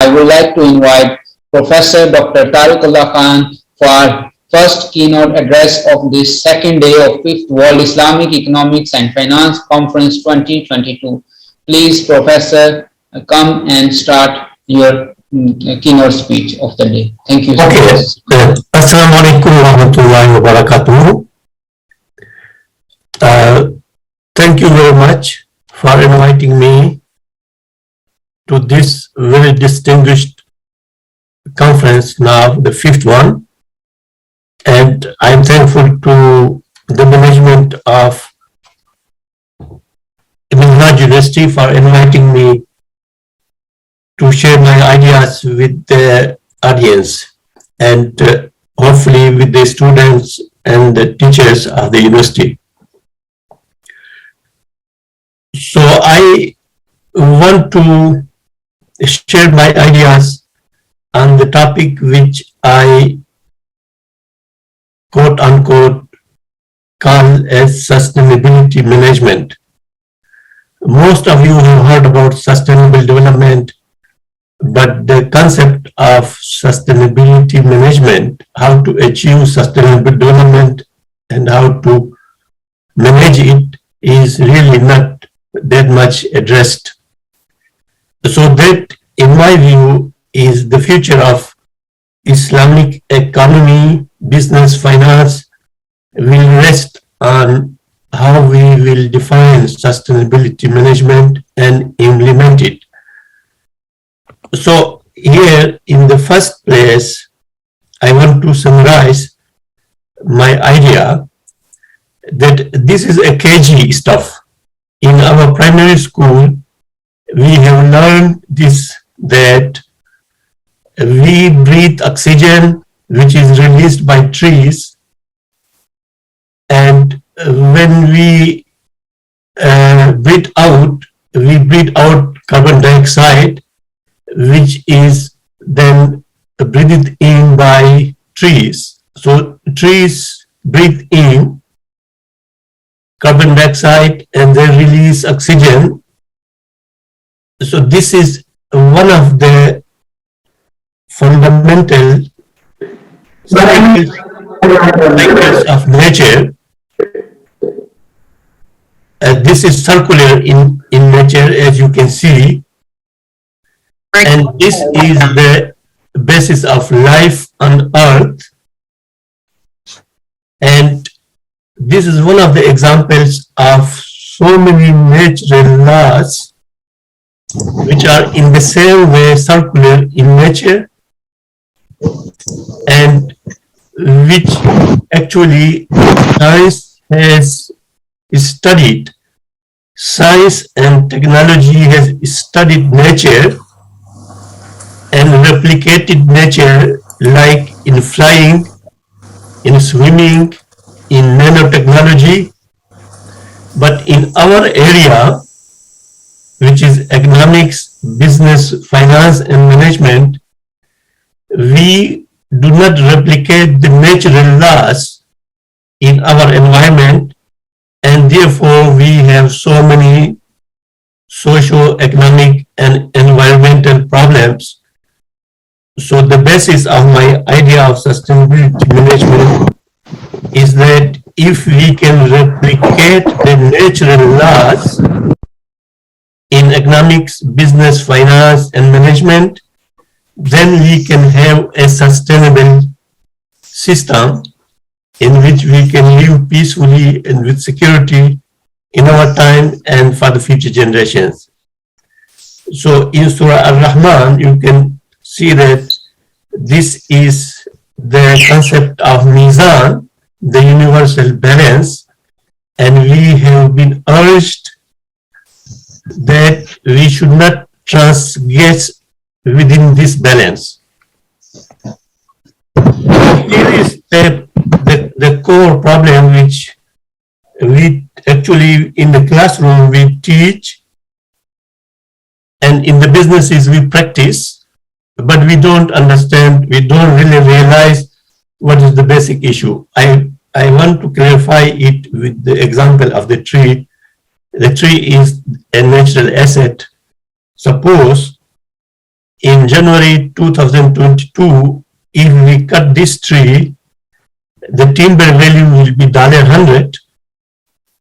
I would like to invite Professor Dr. Tariqullah Khan for first keynote address of this second day of 5th World Islamic Economics and Finance Conference 2022. Please, Professor, come and start your keynote speech of the day. Thank you. Okay. Assalamu alaikum wa rahmatullahi wa barakatuh. Thank you very much for inviting me to this very distinguished conference, now the 5th one. And I'm thankful to the management of Minhaj University for inviting me to share my ideas with the audience and hopefully with the students and the teachers of the university. So I want to share my ideas on the topic which I quote unquote call as sustainability management. Most of you have heard about sustainable development, but the concept of sustainability management, how to achieve sustainable development and how to manage it, is really not that much addressed. So that, in my view, is the future of Islamic economy, business, finance will rest on how we will define sustainability management and implement it. So here, in the first place, I want to summarize my idea that this is a KG stuff. In our primary school, we have learned this, that we breathe oxygen, which is released by trees, and when we breathe out carbon dioxide, which is then breathed in by trees. So trees breathe in carbon dioxide and they release oxygen. So this is one of the fundamental cycles of nature. This is circular in nature, as you can see. And this is the basis of life on earth. And this is one of the examples of so many natural laws which are in the same way circular in nature and which actually science has studied. Science and technology has studied nature and replicated nature, like in flying, in swimming, in nanotechnology. But in our area, which is economics, business, finance, and management, we do not replicate the natural laws in our environment, and therefore we have so many socio-economic and environmental problems. So the basis of my idea of sustainability management is that if we can replicate the natural laws in economics, business, finance, and management, then we can have a sustainable system in which we can live peacefully and with security in our time and for the future generations. So in Surah Al-Rahman, you can see that this is the concept of Mizan, the universal balance, and we have been urged that we should not transgress within this balance. Here is the core problem which we actually in the classroom we teach, and in the businesses we practice, but we don't understand, we don't really realize what is the basic issue. I want to clarify it with the example of the tree. The tree is a natural asset. Suppose in January 2022, if we cut this tree, the timber value will be $100,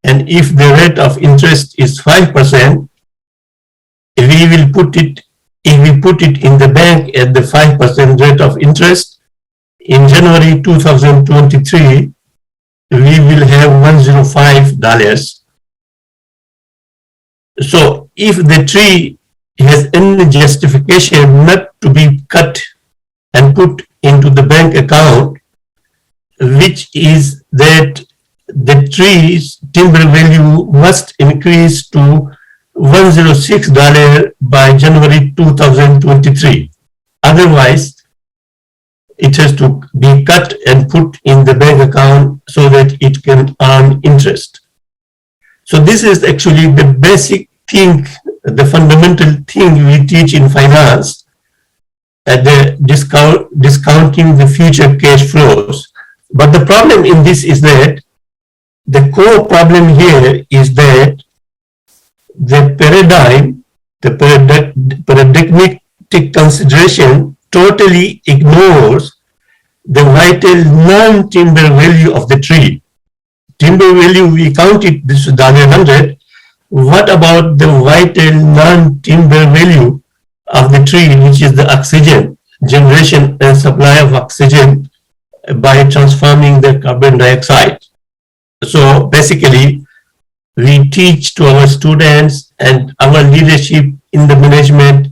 and if the rate of interest is 5%, we will put it, if we put it in the bank at the 5% rate of interest, in January 2023, we will have $105. So if the tree has any justification not to be cut and put into the bank account, which is that the tree's timber value must increase to $106 by January 2023. Otherwise, it has to be cut and put in the bank account so that it can earn interest. So this is actually the basic thing, the fundamental thing we teach in finance, at the discounting the future cash flows. But the problem in this is that the core problem here is that the paradigm, the paradigmatic consideration totally ignores the vital non-timber value of the tree. Timber value, we count it, this is $100. What about the vital non-timber value of the tree, which is the oxygen, generation and supply of oxygen by transforming the carbon dioxide? So basically, we teach to our students and our leadership in the management,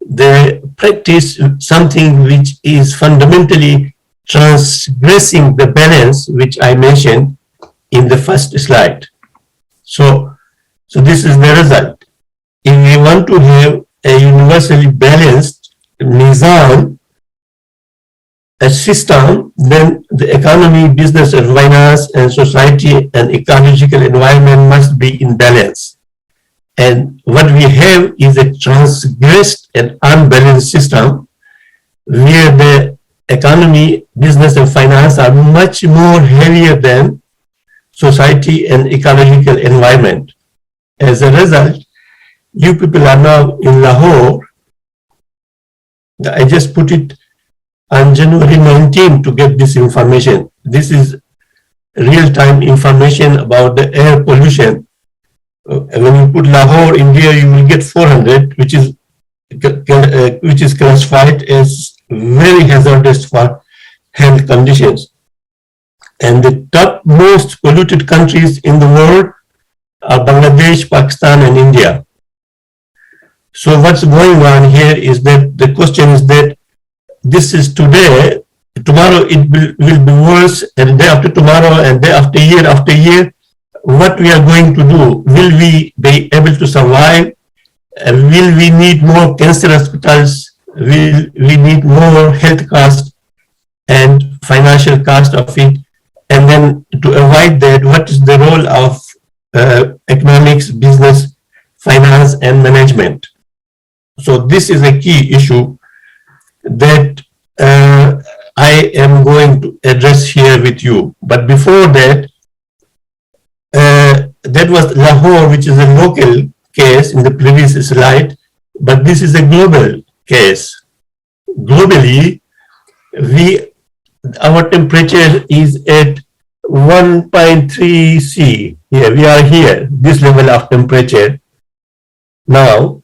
they practice something which is fundamentally transgressing the balance, which I mentioned in the first slide. So this is the result. If we want to have a universally balanced nizam, a system, then the economy, business and finance and society and ecological environment must be in balance. And what we have is a transgressed and unbalanced system where the economy, business and finance are much more heavier than society and ecological environment. As a result, you people are now in Lahore. I just put it on January 19 to get this information. This is real-time information about the air pollution. When you put Lahore, India, you will get 400, which is classified as very hazardous for health conditions. And the top most polluted countries in the world are Bangladesh, Pakistan, and India. So what's going on here is that the question is that this is today, tomorrow it will be worse, and day after tomorrow, and day after year, what we are going to do? Will we be able to survive? Will we need more cancer hospitals? Will we need more health costs and financial cost of it? And then to avoid that, what is the role of economics, business, finance, and management? So this is a key issue that I am going to address here with you. But before that, that was Lahore, which is a local case in the previous slide, but this is a global case. Globally, our temperature is at 1.3 C. Here, we are here, this level of temperature now.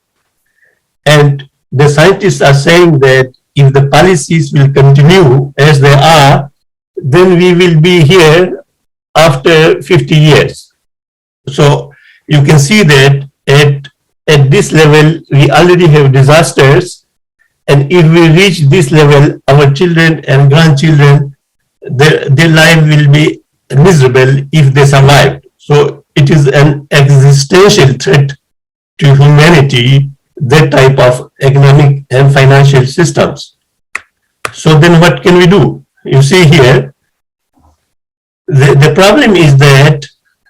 And the scientists are saying that if the policies will continue as they are, then we will be here after 50 years. So you can see that at this level, we already have disasters. And if we reach this level, our children and grandchildren, their life will be miserable if they survive. So it is an existential threat to humanity, that type of economic and financial systems. So then what can we do? You see here, the problem is that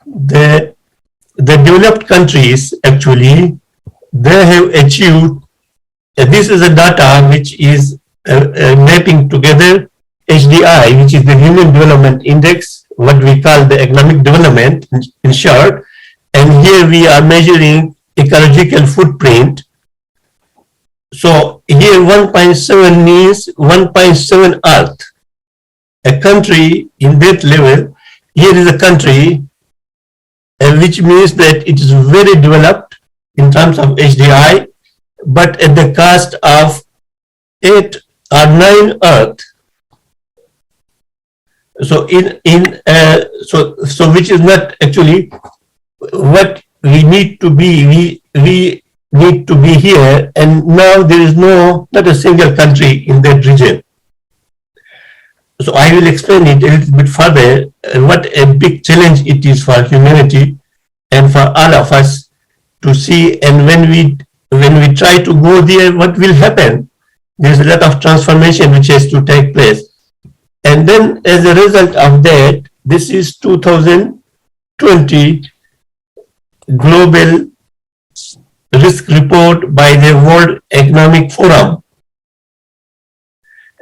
the developed countries, actually, they have achieved, this is a data which is mapping together HDI, which is the Human Development Index, what we call the economic development in short, and here we are measuring ecological footprint. So here 1.7 means 1.7 Earth. A country in that level, here is a country which means that it is very developed in terms of HDI, but at the cost of 8 or 9 Earth. So so which is not actually what we need to be. We need to be here, and now there is not a single country in that region. So I will explain it a little bit further, what a big challenge it is for humanity and for all of us to see. And when we try to go there, what will happen? There's a lot of transformation which has to take place. And then as a result of that, this is 2020 Global Risk Report by the World Economic Forum.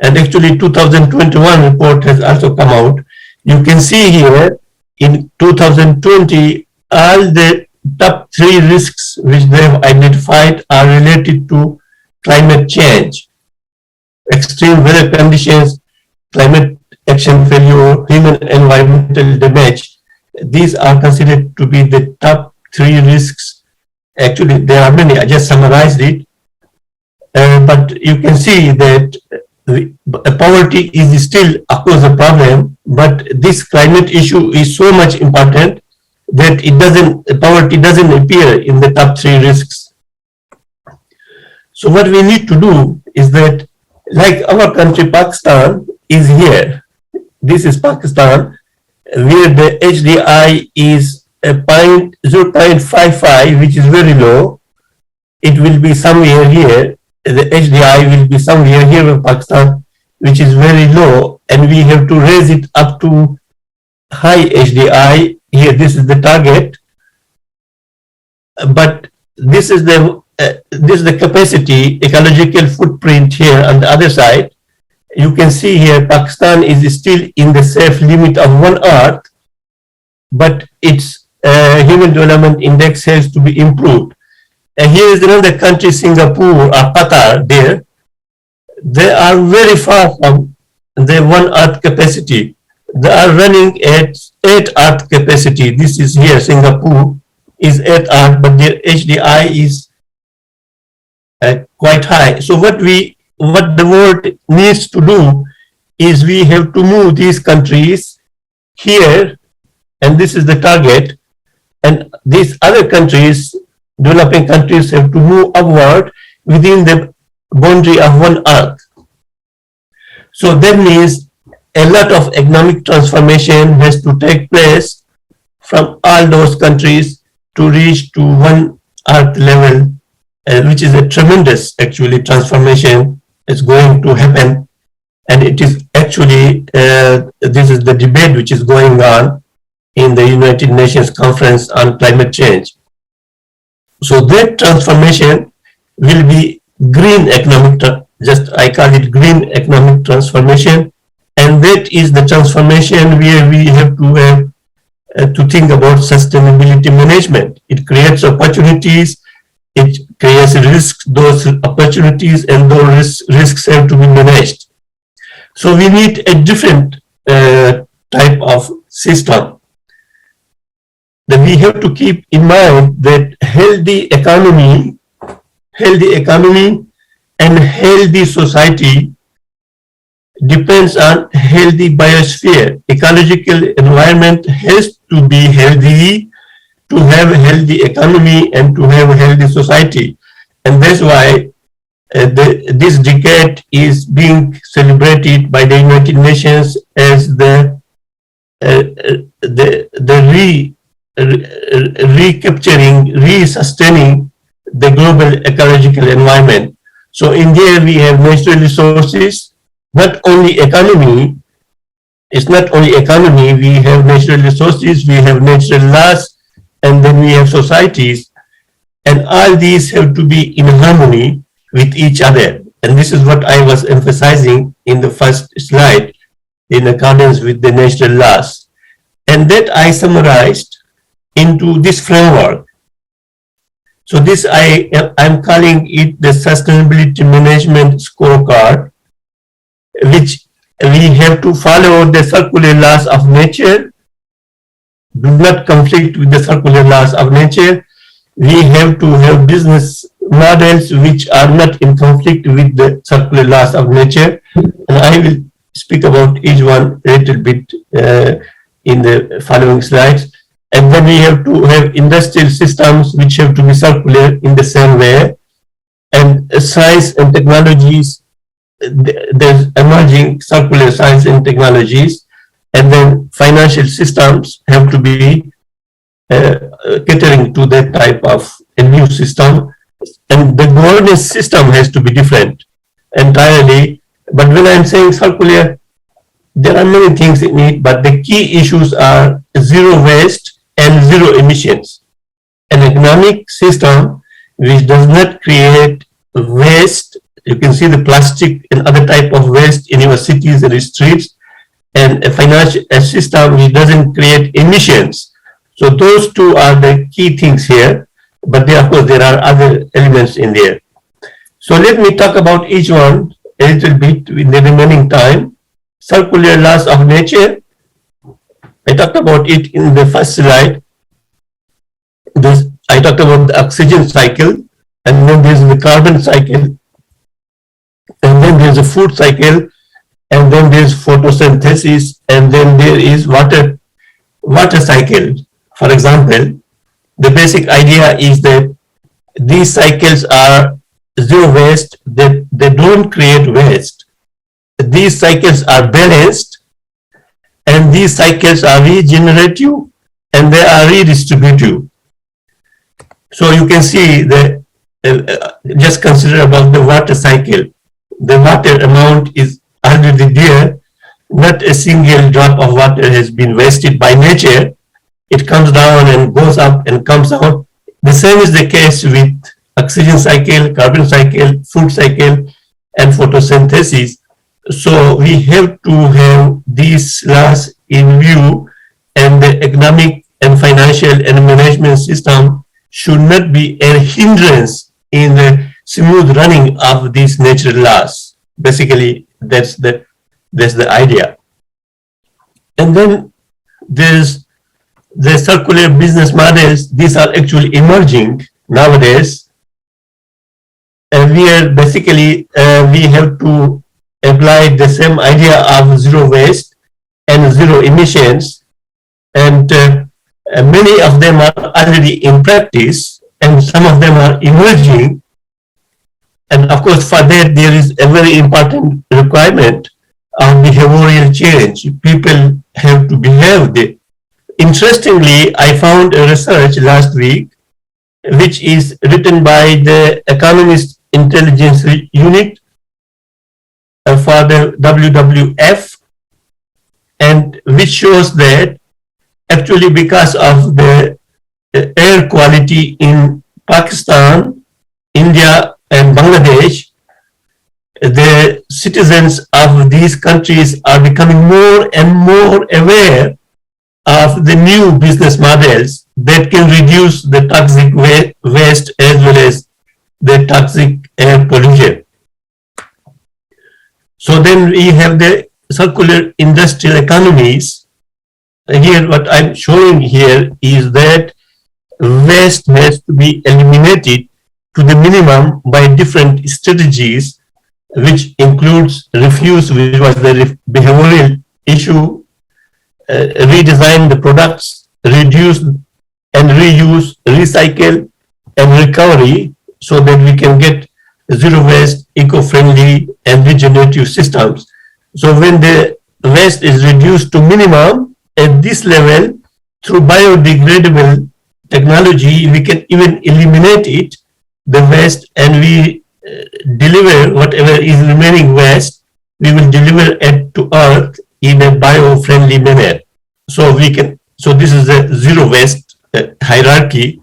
And actually 2021 report has also come out. You can see here in 2020, all the top 3 risks which they have identified are related to climate change, extreme weather conditions, climate action failure, human environmental damage. These are considered to be the top 3 risks. Actually, there are many. I just summarized it. But you can see that poverty is still, of course, a problem, but this climate issue is so much important that poverty doesn't appear in the top 3 risks. So what we need to do is that, like our country, Pakistan, is here. This is Pakistan, where the HDI is 0.55, which is very low. It will be somewhere here. The HDI will be somewhere here in Pakistan, which is very low, and we have to raise it up to high HDI. Here, this is the target, but this is the capacity, ecological footprint here on the other side. You can see here Pakistan is still in the safe limit of 1 Earth, but its human development index has to be improved. And here is another country, Singapore or Qatar. There, they are very far from the 1 Earth capacity. They are running at 8 Earth capacity. This is here, Singapore is 8 Earth, but their HDI is quite high. So what the world needs to do is we have to move these countries here, and this is the target, and these other countries, developing countries, have to move upward within the boundary of 1 Earth. So that means a lot of economic transformation has to take place from all those countries to reach to 1 Earth level, which is a tremendous actually transformation is going to happen. And it is actually, this is the debate which is going on in the United Nations Conference on Climate Change. So that transformation will be green economic, I call it green economic transformation. And that is the transformation where we have to think about sustainability management. It creates opportunities, it creates risks, those opportunities and those risks have to be managed. So we need a different type of system. Then we have to keep in mind that healthy economy and healthy society depends on healthy biosphere. Ecological environment has to be healthy to have a healthy economy and to have a healthy society. And that's why this decade is being celebrated by the United Nations as the recapturing, re-sustaining the global ecological environment. So in there we have natural resources, not only economy. It's not only economy, we have natural resources, we have natural laws, and then we have societies. And all these have to be in harmony with each other. And this is what I was emphasizing in the first slide, in accordance with the natural laws. And that I summarized into this framework. So this I'm calling it the sustainability management scorecard, which we have to follow the circular laws of nature, do not conflict with the circular laws of nature. We have to have business models which are not in conflict with the circular laws of nature. And I will speak about each one a little bit in the following slides. And then we have to have industrial systems which have to be circular in the same way. And science and technologies, there's emerging circular science and technologies. And then financial systems have to be catering to that type of a new system. And the governance system has to be different entirely. But when I'm saying circular, there are many things in it, but the key issues are zero waste and zero emissions. An economic system which does not create waste, you can see the plastic and other type of waste in your cities and streets, and a system which doesn't create emissions. So those two are the key things here, but of course there are other elements in there. So let me talk about each one a little bit in the remaining time. Circular laws of nature, I talked about it in the first slide. I talked about the oxygen cycle, and then there's the carbon cycle, and then there's a food cycle, and then there's photosynthesis, and then there is water cycle. For example, the basic idea is that these cycles are zero waste, they don't create waste. These cycles are balanced, and these cycles are regenerative, and they are redistributive. So you can see that, just consider about the water cycle. The water amount is already there. Not a single drop of water has been wasted by nature. It comes down and goes up and comes out. The same is the case with oxygen cycle, carbon cycle, food cycle, and photosynthesis. So we have to have these laws in view, and the economic and financial and management system should not be a hindrance in the smooth running of these natural laws. Basically, that's the idea. And then there's the circular business models. These are actually emerging nowadays. And we are basically, we have to apply the same idea of zero waste and zero emissions. And many of them are already in practice, and some of them are emerging. And of course, for that, there is a very important requirement of behavioral change. People have to behave. Interestingly, I found a research last week, which is written by the Economies Intelligence Unit for the WWF, and which shows that actually because of the air quality in Pakistan, India, and Bangladesh, the citizens of these countries are becoming more and more aware of the new business models that can reduce the toxic waste as well as the toxic air pollution. So then we have the circular industrial economies. Here, what I'm showing here is that waste has to be eliminated to the minimum by different strategies, which includes refuse, which was the behavioral issue, redesign the products, reduce and reuse, recycle, and recovery, so that we can get zero waste, eco-friendly, and regenerative systems. So when the waste is reduced to minimum at this level, through biodegradable technology, we can even eliminate it, the waste, and we deliver whatever is remaining waste, we will deliver it to earth in a bio-friendly manner. So this is a zero waste hierarchy,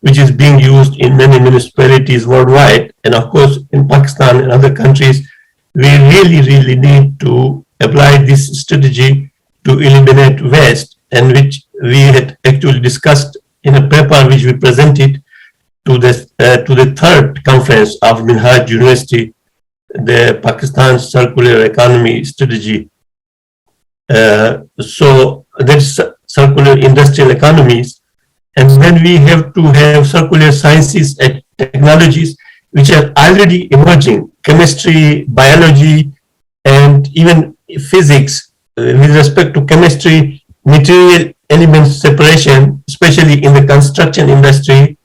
which is being used in many municipalities worldwide. And of course, in Pakistan and other countries, we really need to apply this strategy to eliminate waste, and which we had actually discussed in a paper which we presented to the third conference of Minhaj University, the Pakistan Circular Economy Strategy. So there's circular industrial economies, and then we have to have circular sciences and technologies which are already emerging, chemistry, biology, and even physics. With respect to chemistry, material elements separation, especially in the construction industry,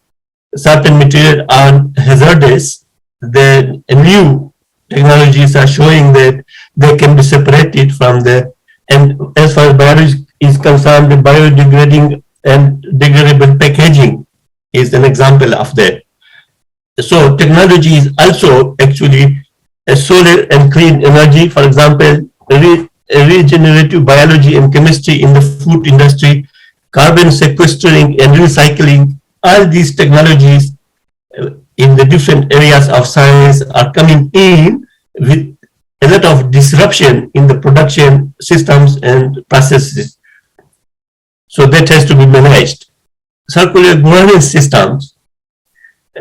certain materials are hazardous. The new technologies are showing that they can be separated from the, and as far as biology is concerned, the biodegrading and degradable packaging is an example of that. So technology is also actually a solar and clean energy, for example, regenerative biology and chemistry in the food industry, carbon sequestering and recycling. All these technologies in the different areas of science are coming in with a lot of disruption in the production systems and processes. So that has to be managed. Circular governance systems.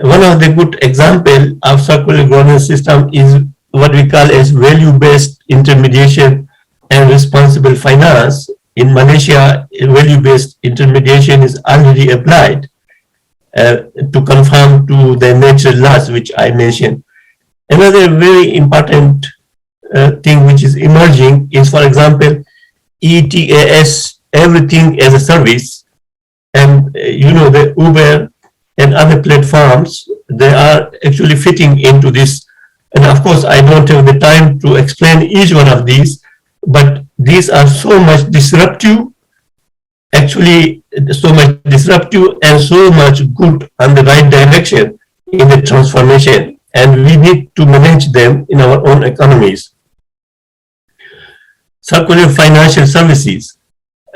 One of the good example of circular governance system is what we call as value-based intermediation and responsible finance. In Malaysia, value-based intermediation is already applied to conform to the natural laws which I mentioned. Another very important thing which is emerging is, for example, ETAS, everything as a service, and the Uber and other platforms, they are actually fitting into this. And of course, I don't have the time to explain each one of these, but these are so much disruptive, actually so much disruptive and so much good on the right direction in the transformation. And we need to manage them in our own economies. Circular financial services.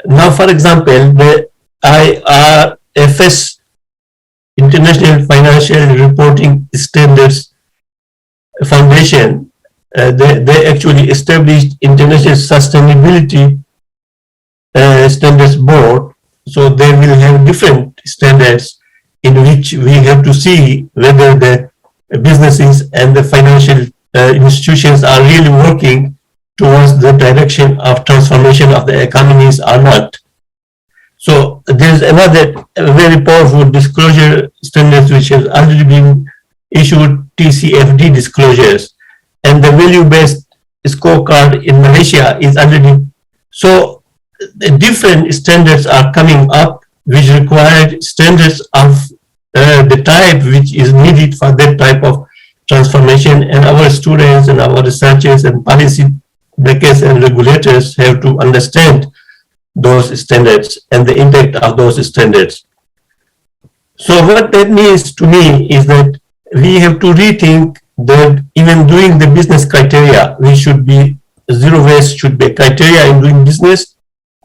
Now, for example, the IRFS, International Financial Reporting Standards Foundation, they actually established International Sustainability Standards Board. So they will have different standards in which we have to see whether the businesses and the financial institutions are really working towards the direction of transformation of the economies or not. So there's another very powerful disclosure standards which has already been issued, TCFD disclosures, and the value-based scorecard in Malaysia is already. So the different standards are coming up which require standards of the type which is needed for that type of transformation, and our students and our researchers and policy makers and regulators have to understand those standards and the impact of those standards. So what that means to me is that we have to rethink that even doing the business criteria, we should be zero waste should be a criteria in doing business,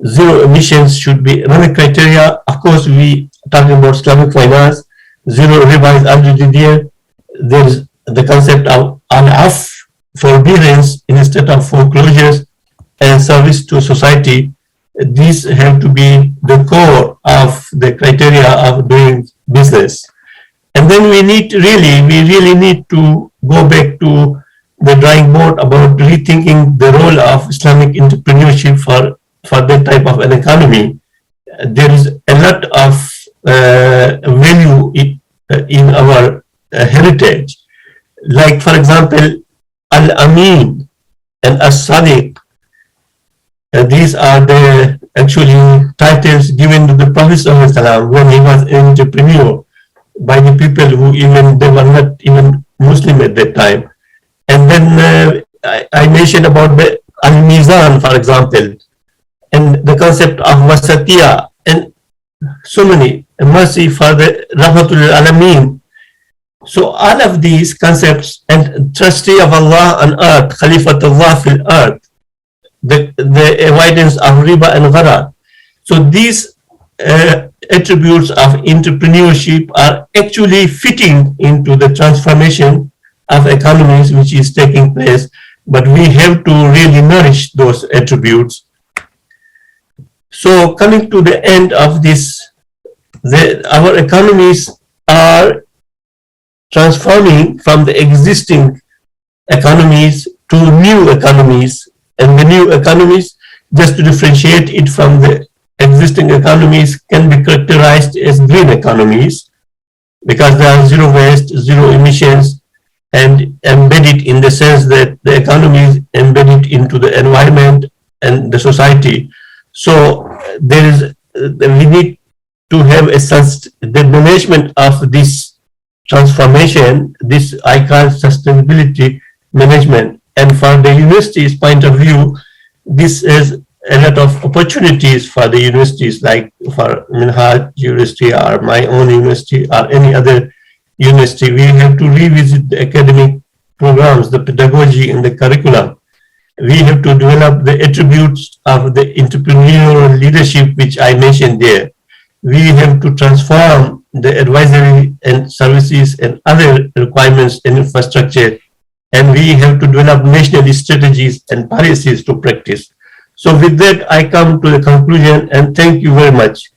zero emissions should be another criteria. Of course, we talking about Islamic finance, zero riba is already there. There is the concept of on-off forbearance instead of foreclosures and service to society. These have to be the core of the criteria of doing business. And then we really need to go back to the drawing board about rethinking the role of Islamic entrepreneurship for that type of an economy. There is a lot of value in our heritage. Like, for example, Al-Amin and As-Sadiq. These are the actually titles given to the Prophet ﷺ when he was an entrepreneur by the people who they were not even Muslim at that time. And then I mentioned about the Al-Mizan, for example, and the concept of Wasatiyah, and so many, mercy for the Rahmatul Alameen. So all of these concepts, and trustee of Allah on earth, Khalifatullah fil earth, the avoidance of riba and ghara. So these attributes of entrepreneurship are actually fitting into the transformation of economies which is taking place, but we have to really nourish those attributes. So coming to the end of this, our economies are transforming from the existing economies to new economies, and the new economies, just to differentiate it from the existing economies, can be characterized as green economies because they are zero waste, zero emissions, and embedded in the sense that the economy is embedded into the environment and the society. So there is, we need to have the management of this transformation, this I call sustainability management. And from the university's point of view, this is a lot of opportunities for the universities, like for Minhaj University or my own university or any other university. We have to revisit the academic programs, the pedagogy and the curriculum. We have to develop the attributes of the entrepreneurial leadership, which I mentioned there. We have to transform the advisory and services and other requirements and infrastructure, and we have to develop national strategies and policies to practice. So with that, I come to the conclusion, and thank you very much.